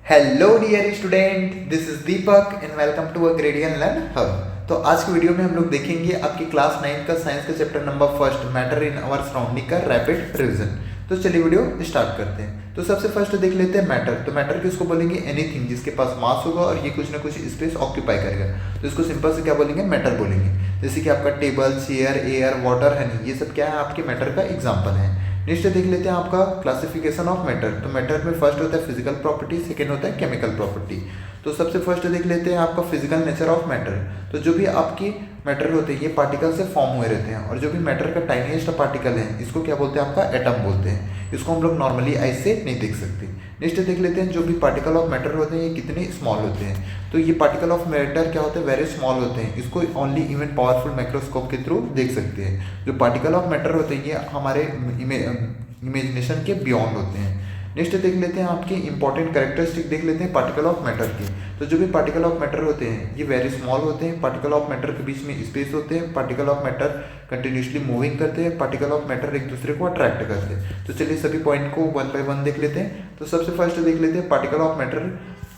Hello dear student, this is Deepak and welcome to a Gradian Learn Hub. तो आज की video में हम लोग देखेंगे आपकी क्लास 9 का साइंस का chapter number first matter in our surrounding का रैपिड रिवीजन। तो चलिए वीडियो स्टार्ट करते हैं। तो सबसे फर्स्ट देख लेते हैं मैटर। तो मैटर किसको बोलेंगे? एनीथिंग जिसके पास मास होगा और ये कुछ ना कुछ स्पेस ऑक्यूपाई करेगा, तो इसको सिंपल से क्या बोलेंगे? मैटर बोलेंगे। जैसे कि आपका table, chair, air, water, Honey, ये सब क्या है? आपके मैटर का एग्जाम्पल है। नेक्स्ट देख लेते हैं आपका क्लासिफिकेशन ऑफ मैटर। तो मैटर में फर्स्ट होता है फिजिकल प्रॉपर्टी, सेकेंड होता है केमिकल प्रॉपर्टी। तो सबसे फर्स्ट देख लेते हैं आपका फिजिकल नेचर ऑफ मैटर। तो जो भी आपकी मैटर होते हैं ये पार्टिकल से फॉर्म हुए रहते हैं, और जो भी मैटर का टाइनीएस्ट पार्टिकल है इसको क्या बोलते हैं? आपका एटम बोलते हैं। इसको हम लोग नॉर्मली आई से नहीं देख सकते। नेक्स्ट देख लेते हैं जो भी पार्टिकल ऑफ मैटर होते हैं ये कितने स्मॉल होते हैं। तो ये पार्टिकल ऑफ मैटर क्या होते हैं? वेरी स्मॉल होते हैं। इसको ओनली इवन पावरफुल माइक्रोस्कोप के थ्रू देख सकते हैं। जो पार्टिकल ऑफ मैटर होते हैं ये हमारे इमेजिनेशन के बियॉन्ड होते हैं। नेक्स्ट देख लेते हैं आपके इंपॉर्टेंट कैरेक्टरिस्टिक देख लेते हैं पार्टिकल ऑफ मैटर की। तो जो भी पार्टिकल ऑफ मैटर होते हैं ये वेरी स्मॉल होते हैं। पार्टिकल ऑफ मैटर के बीच में स्पेस होते हैं। Particle of matter continuously moving करते हैं। पार्टिकल ऑफ मैटर एक दूसरे को अट्रैक्ट करते हैं। तो चलिए सभी पॉइंट को वन बाय वन देख लेते हैं। तो सबसे फर्स्ट देख लेते हैं पार्टिकल ऑफ मैटर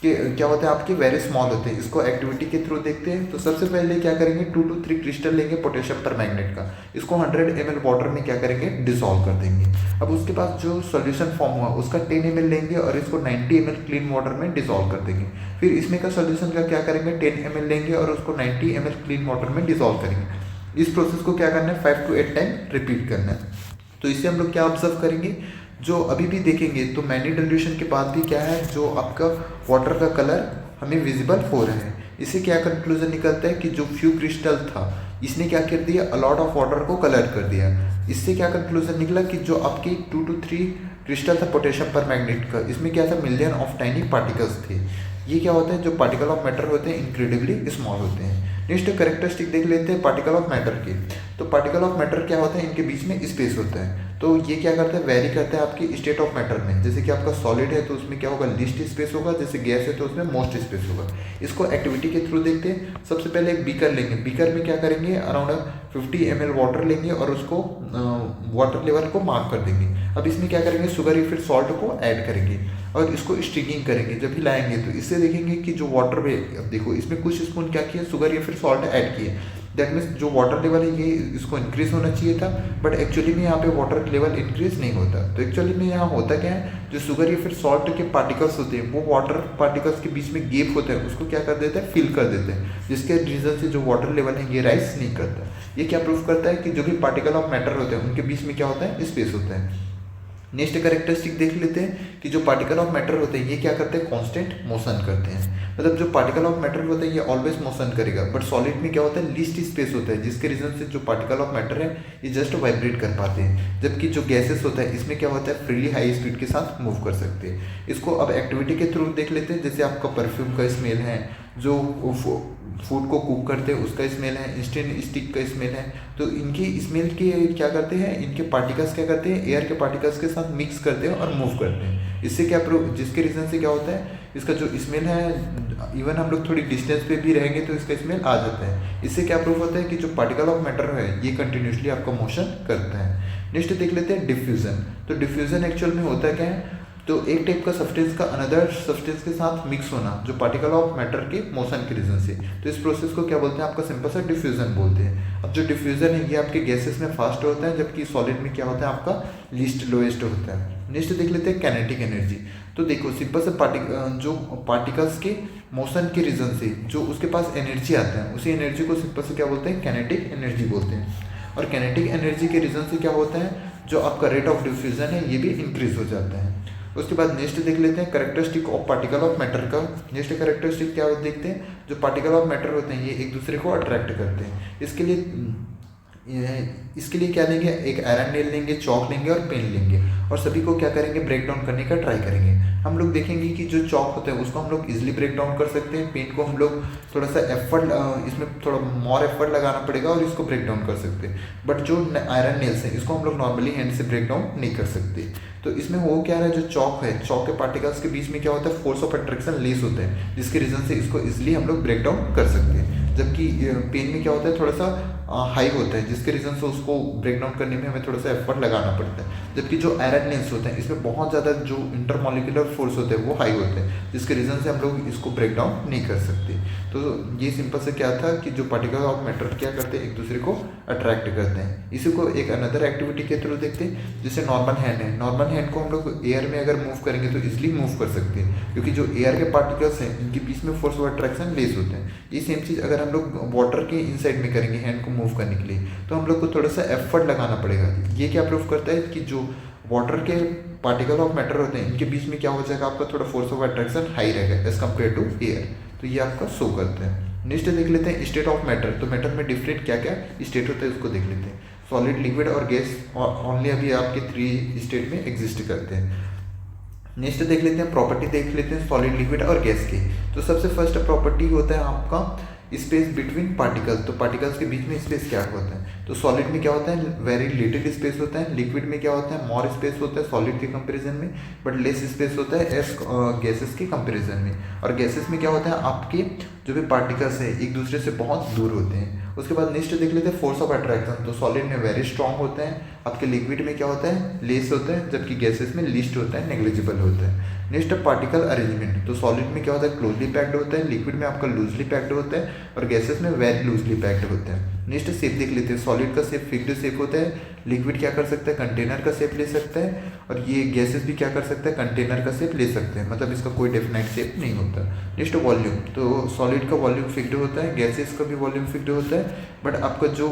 के क्या होते हैं? आपके वेरी स्मॉल होते हैं। इसको एक्टिविटी के थ्रू देखते हैं। तो सबसे पहले क्या करेंगे? 2 to 3 क्रिस्टल लेंगे पोटेशियम परमैंगनेट का। इसको 100 ml वाटर में क्या करेंगे? डिसॉल्व कर देंगे। अब उसके बाद जो सॉल्यूशन फॉर्म हुआ उसका 10 ml लेंगे और इसको 90 ml क्लीन वाटर में डिसॉल्व कर देंगे। फिर इसमें का सॉल्यूशन का क्या करेंगे? 10 ml लेंगे और उसको 90 ml क्लीन वाटर में डिसॉल्व करेंगे। इस प्रोसेस को क्या करना है? 5 to 8 टाइम रिपीट करना है। तो इससे हम लोग क्या ऑब्जर्व करेंगे? जो अभी भी देखेंगे तो मैनी डिल्यूशन के बाद भी क्या है? जो आपका वाटर का कलर हमें विजिबल हो रहा है। इससे क्या कंक्लूजन निकलता है कि जो फ्यू क्रिस्टल था इसने क्या कर दिया? अलॉट ऑफ वाटर को कलर कर दिया। इससे क्या कंक्लूजन निकला कि जो आपकी 2 to 3 क्रिस्टल था पोटेशियम परमैंगनेट का, इसमें क्या था? मिलियन ऑफ टाइनी पार्टिकल्स थे। ये क्या होता है? जो पार्टिकल ऑफ मैटर होते हैं इनक्रेडिबली स्मॉल होते हैं। नेक्स्ट कैरेक्टरिस्टिक देख लेते हैं पार्टिकल ऑफ मैटर के। तो पार्टिकल ऑफ मैटर क्या होता है? इनके बीच में स्पेस होता है। तो ये क्या करता है? वेरी करता है आपकी स्टेट ऑफ मैटर में। जैसे कि आपका सॉलिड है तो उसमें क्या होगा? लीस्ट स्पेस होगा। जैसे गैस है तो उसमें मोस्ट स्पेस होगा। इसको एक्टिविटी के थ्रू देखते हैं। सबसे पहले एक बीकर लेंगे। बीकर में क्या करेंगे? अराउंड 50 ml वाटर लेंगे और उसको वाटर लेवल को मार्क कर देंगे। अब इसमें क्या करेंगे? शुगर या फिर सॉल्ट को ऐड करेंगे और इसको स्ट्रिगिंग करेंगे। जब भी लाएंगे तो इससे देखेंगे कि जो वाटर में, अब देखो इसमें कुछ स्पून क्या किया? शुगर या फिर सॉल्ट ऐड किए। दैट मीन्स जो वाटर लेवल है ये इसको इंक्रीज होना चाहिए था, बट एक्चुअली में यहाँ पे वाटर लेवल इंक्रीज नहीं होता। तो एक्चुअली में यहाँ होता क्या है? जो शुगर या फिर सॉल्ट के पार्टिकल्स होते हैं वो वाटर पार्टिकल्स के बीच में गैप होता है उसको क्या कर देते हैं? फिल कर देते हैं, जिसके रीजन से जो वाटर लेवल है ये राइज नहीं करता। ये क्या प्रूव करता है कि जो भी पार्टिकल ऑफ मैटर होते हैं उनके बीच में क्या होता है? स्पेस होता है। नेक्स्ट कैरेक्टरिस्टिक देख लेते हैं कि जो पार्टिकल ऑफ मैटर होते हैं ये क्या करते हैं? कांस्टेंट मोशन करते हैं। मतलब जो पार्टिकल ऑफ मैटर होता है ये ऑलवेज मोशन करेगा, बट सॉलिड में क्या होता है? लीस्ट स्पेस होता है, जिसके रीजन से जो पार्टिकल ऑफ मैटर है ये जस्ट वाइब्रेट कर पाते हैं। जबकि जो गैसेस होता है इसमें क्या होता है? फ्रीली हाई स्पीड के साथ मूव कर सकते हैं। इसको अब एक्टिविटी के थ्रू देख लेते हैं। जैसे आपका परफ्यूम का स्मेल है, जो फूड को कुक करते हैं उसका स्मेल है, इंस्टेंट स्टिक का स्मेल है। तो इनकी स्मेल के क्या करते हैं? इनके पार्टिकल्स क्या करते हैं? एयर के पार्टिकल्स के साथ मिक्स करते हैं और मूव करते हैं। इससे क्या जिसके रीजन से क्या होता है? इसका जो स्मेल है, इवन हम लोग थोड़ी डिस्टेंस पे भी रहेंगे तो इसका स्मेल आ जाता है। इससे क्या प्रूफ होता है कि जो पार्टिकल ऑफ मैटर है ये कंटिन्यूसली आपका मोशन करता है। नेक्स्ट देख लेते हैं डिफ्यूजन। तो डिफ्यूजन एक्चुअल में होता क्या है? तो एक टाइप का सब्सटेंस का अनदर सब्सटेंस के साथ मिक्स होना, जो पार्टिकल ऑफ मैटर के मोशन के रीजन से। तो इस प्रोसेस को क्या बोलते हैं? आपका सिंपल सा डिफ्यूजन बोलते हैं। अब जो डिफ्यूजन है ये आपके गैसेस में फास्ट होता है, जबकि सॉलिड में क्या होता है? आपका लीस्ट लोएस्ट होता है। नेक्स्ट देख लेते हैं काइनेटिक एनर्जी। तो देखो सिंपल से जो पार्टिकल्स के मोशन के रीजन से जो उसके पास एनर्जी आता है उसी एनर्जी को सिंपल से क्या बोलते हैं? काइनेटिक एनर्जी बोलते हैं। और काइनेटिक एनर्जी के रीजन से क्या होता है? जो आपका रेट ऑफ डिफ्यूजन है ये भी इंक्रीज हो जाता है। उसके बाद नेक्स्ट देख लेते हैं characteristic of particle of matter का। नेक्स्ट कैरेक्टरिस्टिक क्या देखते हैं? जो पार्टिकल ऑफ मैटर होते हैं ये एक दूसरे को अट्रैक्ट करते हैं। इसके लिए क्या लेंगे? एक आयरन नेल लेंगे, चौक लेंगे और पेन लेंगे और सभी को क्या करेंगे? ब्रेक डाउन करने का ट्राई करेंगे। हम लोग देखेंगे कि जो चौक होता है उसको हम लोग इजीली ब्रेक डाउन कर सकते हैं। पेन को हम लोग थोड़ा सा एफर्ट, इसमें थोड़ा मोर एफर्ट लगाना पड़ेगा और इसको ब्रेक डाउन कर सकते हैं। बट जो आयरन नेल्स है इसको हम लोग नॉर्मली हैंड से ब्रेक डाउन नहीं कर सकते। तो इसमें हो क्या रहा है? जो चौक है, चौक के पार्टिकल्स के बीच में क्या होता है? फोर्स ऑफ अट्रैक्शन लेस होता है, जिसके रीजन से इसको इजिली हम लोग ब्रेक डाउन कर सकते हैं। जबकि पेन में क्या होता है? थोड़ा सा हाई होता है, जिसके रीज़न से उसको ब्रेक डाउन करने में हमें थोड़ा सा एफर्ट लगाना पड़ता है। जबकि जो एराइडनेस होते हैं इसमें बहुत ज़्यादा जो इंटरमॉलिक्यूलर फोर्स होते हैं वो हाई होते हैं, जिसके रीज़न से हम लोग इसको ब्रेक डाउन नहीं कर सकते। तो ये सिंपल से क्या था कि जो पार्टिकल ऑफ मैटर क्या करते हैं, एक दूसरे को अट्रैक्ट करते हैं। इसी को एक अनदर एक्टिविटी के थ्रू देखते हैं, जैसे नॉर्मल हैंड है। नॉर्मल हैंड को हम लोग एयर में अगर मूव करेंगे तो इजिली मूव कर सकते हैं, क्योंकि जो एयर के पार्टिकल्स हैं इनके बीच में फोर्स ऑफ अट्रैक्शन लेस होते हैं। ये सेम चीज़ अगर हम लोग वाटर के इनसाइड में करेंगे हैंड को मूव करने के लिए, तो हम लोग को थोड़ा सा एफर्ट लगाना पड़ेगा। ये क्या प्रूव करता है कि जो वाटर के पार्टिकल ऑफ मैटर होते हैं इनके बीच में क्या हो जाएगा, आपका थोड़ा फोर्स ऑफ अट्रैक्शन हाई रहेगा एज कम्पेयर टू एयर। तो ये आपका शो करता है। नेक्स्ट देख लेते हैं स्टेट ऑफ मैटर। तो मैटर में डिफरेंट क्या क्या स्टेट होता है उसको देख लेते हैं। सॉलिड, लिक्विड और गैस ओनली अभी आपके 3 स्टेट में एग्जिस्ट करते हैं। नेक्स्ट देख लेते हैं प्रॉपर्टी, देख लेते हैं सॉलिड, लिक्विड और गैस की। तो सबसे फर्स्ट प्रॉपर्टी होता है आपका स्पेस बिटवीन पार्टिकल्स। तो पार्टिकल्स के बीच में स्पेस क्या होता है, तो सॉलिड में क्या होता है, वेरी लिटिल स्पेस होता है। लिक्विड में क्या होता है, मोर स्पेस होता है सॉलिड के कंपैरिजन में, बट लेस स्पेस होता है एस गैसेस के कंपैरिजन में। और गैसेस में क्या होता है, आपके जो भी पार्टिकल्स है एक दूसरे से बहुत दूर होते हैं। उसके बाद नेक्स्ट देख लेते हैं फोर्स ऑफ अट्रैक्शन। तो सॉलिड में वेरी स्ट्रॉन्ग होता है, आपके लिक्विड में क्या होता है, लेस होता है, जबकि गैसेस में लीस्ट होता है, नेग्लिजिबल होता है। Next particle arrangement. तो सॉलिड में क्या होता है, क्लोजली पैक्ड होता है, लिक्विड में आपका लूजली पैक्ड होता है, और गैसेस में वेरी लूजली पैक्ड होता है। नेक्स्ट शेप देख लेते हैं। सॉलिड का शेप फिक्स्ड शेप होता है, लिक्विड क्या कर सकता है, कंटेनर का शेप ले सकता है, और ये गैसेस भी क्या कर सकता है, कंटेनर का शेप ले सकते हैं, मतलब इसका कोई डेफिनेट शेप नहीं होता। Next volume. तो सॉलिड का वॉल्यूम फिक्स्ड होता है, गैसेस का भी वॉल्यूम फिक्स्ड होता है, बट आपका जो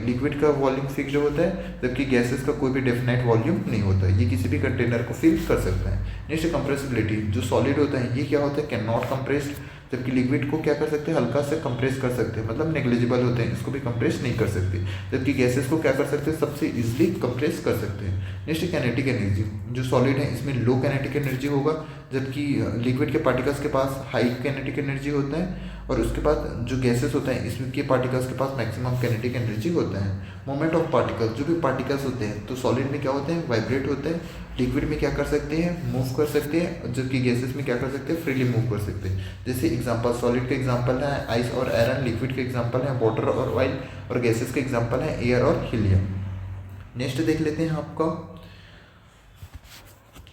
लिक्विड का वॉल्यूम फिक्स्ड होता है, जबकि गैसेस का कोई भी डेफिनेट वॉल्यूम नहीं होता। ये किसी भी कंटेनर को फिल कर सकता है। Next compressibility. जो सॉलिड होता है ये क्या होता है, कैन नॉट कंप्रेस्ड, जबकि लिक्विड को क्या कर सकते हैं, हल्का से कंप्रेस कर सकते हैं, मतलब नेग्लिजिबल होते हैं, इसको भी कंप्रेस नहीं कर सकते। जबकि गैसेस को क्या कर सकते हैं, सबसे इजीली कंप्रेस कर सकते हैं। Next kinetic energy. जो सॉलिड है इसमें लो कैनेटिक एनर्जी होगा, जबकि लिक्विड के पार्टिकल्स के पास हाई कैनेटिक एनर्जी होता है, और उसके बाद जो गैसेस होता है इसमें के पार्टिकल्स के पास मैक्सिमम कैनेटिक एनर्जी होता है। Moment of particles. जो भी पार्टिकल्स होते हैं तो सॉलिड में क्या होते हैं, वाइब्रेट होते हैं, लिक्विड में क्या कर सकते हैं, मूव कर सकते हैं, जबकि गैसेस में क्या कर सकते हैं, फ्रीली मूव कर सकते हैं। जैसे एग्जांपल, सॉलिड के एग्जांपल है आइस और आयरन, लिक्विड के एग्जांपल है वाटर और ऑयल, और गैसेस के एग्जांपल है एयर और हीलियम। नेक्स्ट देख लेते हैं आपका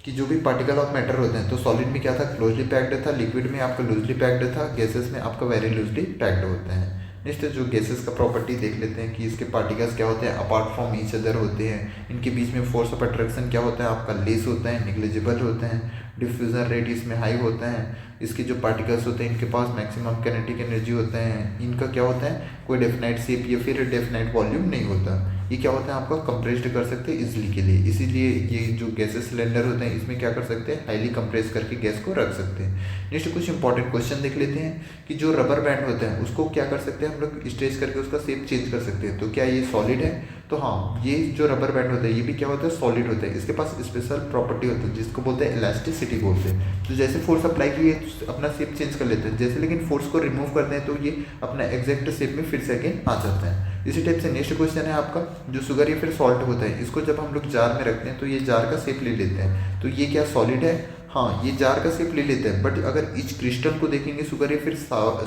कि जो भी पार्टिकल ऑफ मैटर होते हैं, तो सॉलिड में क्या था, क्लोजली पैक्ड था, लिक्विड में आपका लूजली पैक्ड था, गैसेस में आपका वेरी लूजली पैक्ड होते हैं। नेक्स्ट जो गैसेस का प्रॉपर्टी देख लेते हैं कि इसके पार्टिकल्स क्या होते हैं, अपार्ट फ्रॉम ईच अदर होते हैं, इनके बीच में फोर्स ऑफ अट्रैक्शन क्या होता है, आपका लेस होता है, नेग्लिजिबल होते हैं, डिफ्यूजन रेट इसमें हाई होता है, इसके जो पार्टिकल्स होते हैं इनके पास मैक्सिमम कैनेटिक एनर्जी होता है, इनका क्या होता है, कोई डेफिनेट शेप या फिर डेफिनेट वॉल्यूम नहीं होता। ये क्या होता है, आपका कंप्रेस्ड कर सकते हैं इजिली के लिए, इसीलिए ये जो गैसेस सिलेंडर होते हैं इसमें क्या कर सकते हैं, हाईली कंप्रेस करके गैस को रख सकते हैं। नेक्स्ट कुछ इंपॉर्टेंट क्वेश्चन देख लेते हैं कि जो रबर बैंड होता है उसको क्या कर सकते हैं हम लोग, स्ट्रेच करके उसका शेप चेंज कर सकते हैं। तो क्या ये सॉलिड है, तो हाँ, ये जो रबर बैंड होता है ये भी क्या होता है, सॉलिड होता है। इसके पास स्पेशल प्रॉपर्टी होती है जिसको बोलते हैं इलास्टिसिटी बोलते हैं। तो जैसे फोर्स अप्लाई किए अपना शेप चेंज कर लेते हैं, जैसे लेकिन फोर्स को रिमूव करते हैं तो ये अपना एग्जैक्ट शेप में फिर से अगेन आ जाता है। इसी टाइप से नेक्स्ट क्वेश्चन है आपका, जो शुगर या फिर सॉल्ट होता है इसको जब हम लोग जार में रखते हैं तो ये जार का शेप ले लेते हैं। तो ये क्या सॉलिड है, हाँ, ये जार का शेप ले लेते हैं, बट अगर इच क्रिस्टल को देखेंगे शुगर या फिर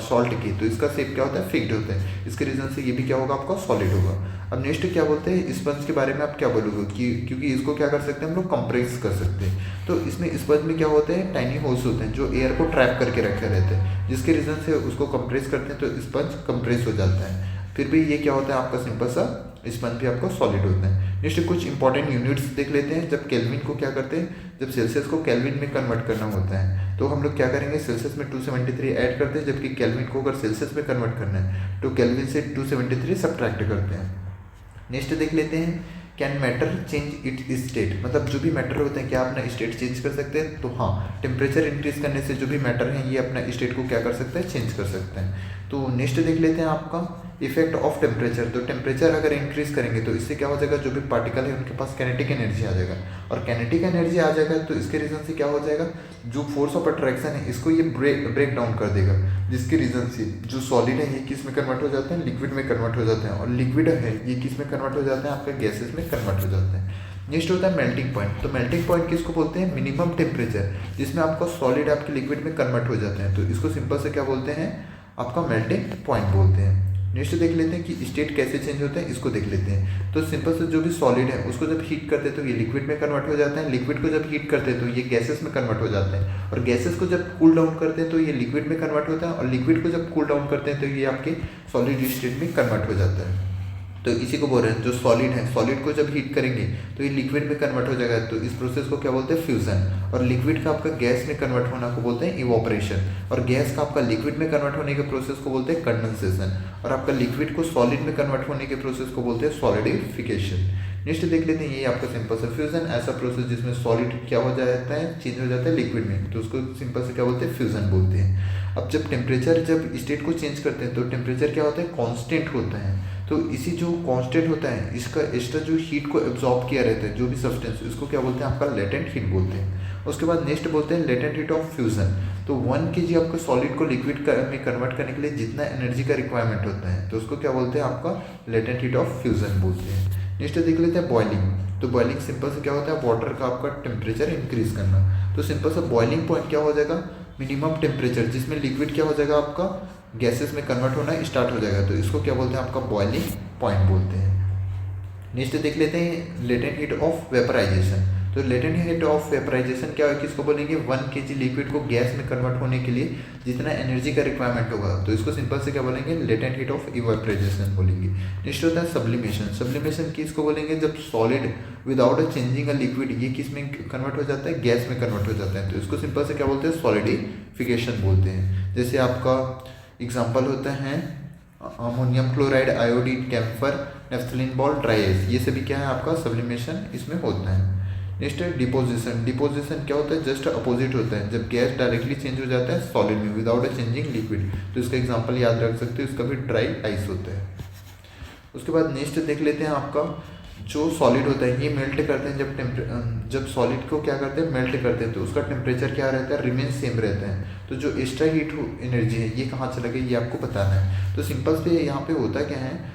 सॉल्ट की, तो इसका शेप क्या होता है, फिक्स्ड होता है। इसके रीजन से ये भी क्या होगा, आपका सॉलिड होगा। अब नेक्स्ट क्या बोलते हैं, स्पंज के बारे में आप क्या बोलोगे कि क्योंकि इसको क्या कर सकते हैं हम लोग, कंप्रेस कर सकते हैं। तो इसमें स्पंज में क्या होते हैं, टाइनी होल्स होते हैं जो एयर को ट्रैप करके रखे रहते हैं, जिसके रीजन से उसको कंप्रेस करते हैं तो स्पंज कंप्रेस हो जाता है। फिर भी ये क्या होता है, आपका सिंपल सा स्पंज भी आपको सॉलिड होता है। नेक्स्ट कुछ इंपॉर्टेंट यूनिट्स देख लेते हैं। जब केल्विन को क्या करते हैं, जब सेल्सियस को केल्विन में कन्वर्ट करना होता है तो हम लोग क्या करेंगे, सेल्सियस में 273 ऐड करते हैं, जबकि केल्विन को अगर सेल्सियस में कन्वर्ट करना है तो केल्विन से 273 सब्ट्रैक्ट करते हैं। नेक्स्ट देख लेते हैं, can matter change it state, मतलब जो भी मैटर होते हैं क्या अपना स्टेट चेंज कर सकते हैं। तो हाँ, टेम्परेचर इंक्रीज करने से जो भी मैटर है ये अपना स्टेट को क्या कर सकते हैं, चेंज कर सकते हैं। तो नेक्स्ट देख लेते हैं आपका इफेक्ट ऑफ टेम्परेचर। तो टेम्परेचर अगर इंक्रीज करेंगे तो इससे क्या हो जाएगा, जो भी पार्टिकल है उनके पास कैनेटिक एनर्जी आ जाएगा, और कैनेटिक एनर्जी आ जाएगा तो इसके रीजन से क्या हो जाएगा, जो फोर्स ऑफ अट्रैक्शन है इसको ये ब्रेक डाउन कर देगा, जिसके रीजन से जो सॉलिड है ये किस में कन्वर्ट हो जाते हैं, लिक्विड में कन्वर्ट हो जाते हैं, और लिक्विड है ये किस में कन्वर्ट हो जाते हैं, आपका गैसेस में कन्वर्ट हो जाते हैं। नेक्स्ट होता है मेल्टिंग पॉइंट। तो मेल्टिंग पॉइंट किसको बोलते हैं, मिनिमम टेम्परेचर जिसमें आपका सॉलिड आपके लिक्विड में कन्वर्ट हो जाते हैं, तो इसको सिंपल से क्या बोलते हैं, आपका मेल्टिंग पॉइंट बोलते हैं। नेक्स्ट देख लेते हैं कि स्टेट कैसे चेंज होता है, इसको देख लेते हैं। तो सिंपल से जो भी सॉलिड है उसको जब हीट करते हैं तो ये लिक्विड में कन्वर्ट हो जाता है, लिक्विड को जब हीट करते हैं तो ये गैसेस में कन्वर्ट हो जाते हैं, और गैसेस को जब कूल डाउन करते हैं तो ये लिक्विड में कन्वर्ट होता है, और लिक्विड को जब कूल डाउन करते हैं तो ये आपके सॉलिड स्टेट में कन्वर्ट हो जाता है। तो इसी को बोल रहे हैं जो सॉलिड है, सॉलिड को जब हीट करेंगे तो ये लिक्विड में कन्वर्ट हो जाएगा, तो इस प्रोसेस को क्या बोलते हैं, फ्यूजन। और लिक्विड का आपका गैस में कन्वर्ट होना को बोलते हैं इवोपरेशन, और गैस का आपका लिक्विड में कन्वर्ट होने के प्रोसेस को बोलते हैं कंडेंसेशन, और आपका लिक्विड को सॉलिड में कन्वर्ट होने के प्रोसेस को बोलते हैं सॉलिडिफिकेशन। नेक्स्ट देख लेते हैं, ये आपका सिंपल सा फ्यूजन, ऐसा प्रोसेस जिसमें सॉलिड क्या हो जाता है, चेंज हो जाता है लिक्विड में, तो उसको सिंपल से क्या बोलते हैं, फ्यूजन बोलते हैं। अब जब टेम्परेचर जब स्टेट को चेंज करते हैं तो टेम्परेचर क्या होता है, कांस्टेंट होता है। तो इसी जो कांस्टेंट होता है इसका एक्स्ट्रा जो हीट को एब्जॉर्ब किया रहता है जो भी सब्सटेंस, इसको क्या बोलते हैं, आपका लेटेंट हीट बोलते हैं। उसके बाद नेक्स्ट बोलते हैं लेटेंट हीट ऑफ फ्यूजन। तो 1 kg आपको सॉलिड को लिक्विड में कन्वर्ट करने के लिए जितना एनर्जी का रिक्वायरमेंट होता है तो उसको क्या बोलते हैं, आपका लेटेंट हीट ऑफ फ्यूजन बोलते हैं। नेक्स्ट देख लेते हैं बॉइलिंग। तो बॉइलिंग सिंपल से क्या होता है, वाटर का आपका टेम्परेचर इंक्रीज करना। तो सिंपल सा बॉइलिंग पॉइंट क्या हो जाएगा, मिनिमम टेम्परेचर जिसमें लिक्विड क्या हो जाएगा, आपका गैसेस में कन्वर्ट होना स्टार्ट हो जाएगा, तो इसको क्या बोलते हैं, आपका बॉइलिंग पॉइंट बोलते हैं। नेक्स्ट देख लेते हैं लेटेंट हीट ऑफ वेपराइजेशन। तो लेटेंट हीट ऑफ वेपराइजेशन क्या है, किसको बोलेंगे, 1 kg लिक्विड को गैस में कन्वर्ट होने के लिए जितना एनर्जी का रिक्वायरमेंट होगा तो इसको सिंपल से क्या बोलेंगे, लेटेंट हीट ऑफ इवेपराइजेशन बोलेंगे। नेक्स्ट होता है सब्लिमेशन। सब्लिमेशन किसको बोलेंगे, जब solid without a changing a liquid ये किस में कन्वर्ट हो जाता है, गैस में कन्वर्ट हो जाता है, तो इसको सिंपल से क्या बोलते हैं, सॉलिडिफिकेशन बोलते हैं। जैसे आपका एग्जाम्पल होता है ammonium chloride, iodine, camphor, naphthalene ball, dry ice, ये सभी क्या है, आपका सब्लिमेशन इसमें होता है। नेक्स्ट है डिपोजिशन। डिपोजिशन क्या होता है, जस्ट अपोजिट होता है, जब गैस डायरेक्टली चेंज हो जाता है सॉलिड में विदाउट अ चेंजिंग लिक्विड, तो इसका एग्जांपल याद रख सकते हो, इसका भी ड्राई आइस होता है। उसके बाद नेक्स्ट देख लेते हैं, आपका जो सॉलिड होता है ये मेल्ट करते हैं, जब सॉलिड को क्या करते हैं, मेल्ट करते हैं, तो उसका टेम्परेचर क्या रहता है, रिमेन सेम रहता है। तो जो एक्स्ट्रा हीट एनर्जी है ये कहाँ चला गया, ये आपको बताना है। तो सिंपल से यहाँ पे होता क्या है,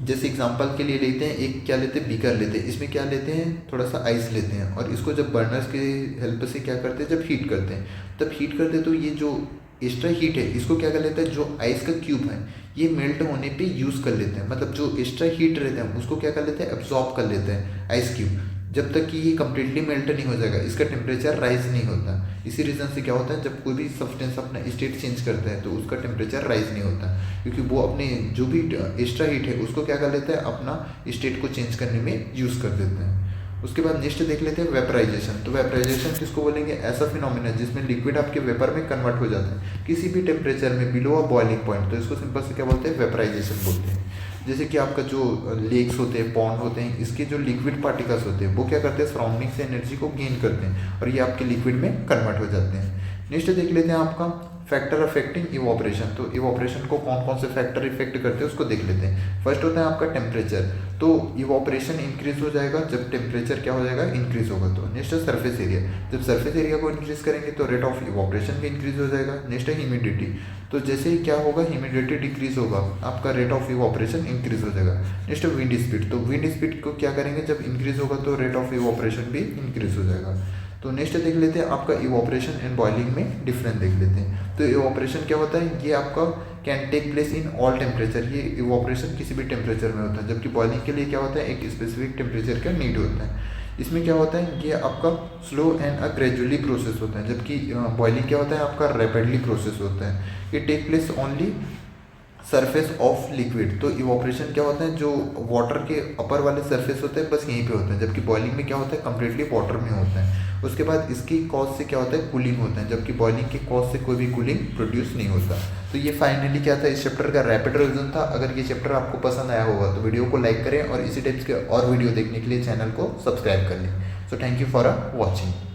जैसे एग्जांपल के लिए लेते हैं, एक क्या लेते हैं, बीकर लेते हैं, इसमें क्या लेते हैं, थोड़ा सा आइस लेते हैं, और इसको जब बर्नर्स की हेल्प से क्या करते हैं, जब हीट करते हैं, तब हीट करते हैं तो ये जो एक्स्ट्रा हीट है इसको क्या कर लेता है, जो आइस का क्यूब है ये मेल्ट होने पे यूज़ कर लेते हैं, मतलब जो एक्स्ट्रा हीट रहते हैं उसको क्या कर लेते हैं, एब्जॉर्ब कर लेते हैं आइस क्यूब, जब तक कि ये कम्प्लीटली मेल्ट नहीं हो जाएगा, इसका टेम्परेचर राइज नहीं होता। इसी रीज़न से क्या होता है, जब कोई भी सब्सटेंस अपना स्टेट चेंज करता है तो उसका टेम्परेचर राइज नहीं होता, क्योंकि वो अपने जो भी एक्स्ट्रा हीट है उसको क्या कर लेता है, अपना स्टेट को चेंज करने में यूज़ कर देते हैं। उसके बाद नेक्स्ट देख लेते हैं वेपराइजेशन। तो वेपराइजेशन किसको बोलेंगे, ऐसा फिनोमिना जिसमें लिक्विड आपके वेपर में कन्वर्ट हो जाता है किसी भी टेम्परेचर में बिलो अ बॉइलिंग पॉइंट, तो इसको सिंपल से क्या बोलते हैं, वेपराइजेशन बोलते हैं। जैसे कि आपका जो लेक्स होते हैं, पॉन्ड होते हैं, इसके जो लिक्विड पार्टिकल्स होते हैं वो क्या करते हैं, सराउंडिंग से एनर्जी को गेन करते हैं और ये आपके लिक्विड में कन्वर्ट हो जाते हैं। नेक्स्ट देख लेते हैं आपका फैक्टर अफेक्टिंग इवोपरेशन। तो इवोपरेशन को कौन कौन से फैक्टर इफेक्ट करते हैं उसको देख लेते हैं। फर्स्ट होता है आपका टेम्परेचर। तो इवोपरेशन इंक्रीज हो जाएगा जब टेम्परेचर क्या हो जाएगा, इंक्रीज होगा। तो नेक्स्ट है सरफेस एरिया। जब सरफेस एरिया को इंक्रीज करेंगे तो रेट ऑफ इवोपरेशन भी इंक्रीज हो जाएगा। नेक्स्ट है ह्यूमिडिटी। तो जैसे ही क्या होगा, ह्यूमिडिटी डिक्रीज होगा, आपका रेट ऑफ इवोपरेशन इंक्रीज हो जाएगा। नेक्स्ट है विंड स्पीड। तो विंड स्पीड को क्या करेंगे, जब इंक्रीज होगा तो रेट ऑफ इवोपरेशन भी इंक्रीज हो जाएगा। तो नेक्स्ट देख लेते हैं आपका इवोपरेशन एंड बॉइलिंग में डिफरेंस देख लेते हैं। तो इवोपरेशन क्या होता है, ये आपका can take place in all temperature. ये इवोपरेशन किसी भी टेम्परेचर में होता है, जबकि बॉइलिंग के लिए क्या होता है, एक स्पेसिफिक टेम्परेचर का नीड होता है। इसमें क्या होता है, ये आपका slow and a gradually process होता है, जबकि बॉइलिंग क्या होता है, आपका रैपिडली प्रोसेस होता है। ये take place only surface of liquid. तो इवोपरेशन क्या होता है, जो वाटर के अपर वाले सरफेस होते हैं बस यहीं पे होता है, जबकि बॉइलिंग में क्या होता है, कम्प्लीटली वाटर में होता है। उसके बाद इसकी कॉज से क्या होता है, कूलिंग होता है, जबकि बॉइलिंग के कॉज से कोई भी कूलिंग प्रोड्यूस नहीं होता। तो ये फाइनली क्या था, इस चैप्टर का रैपिड रिवीजन था। अगर ये चैप्टर आपको पसंद आया होगा तो वीडियो को लाइक करें और इसी टाइप्स के और वीडियो देखने के लिए चैनल को सब्सक्राइब कर लें। So thank you for watching.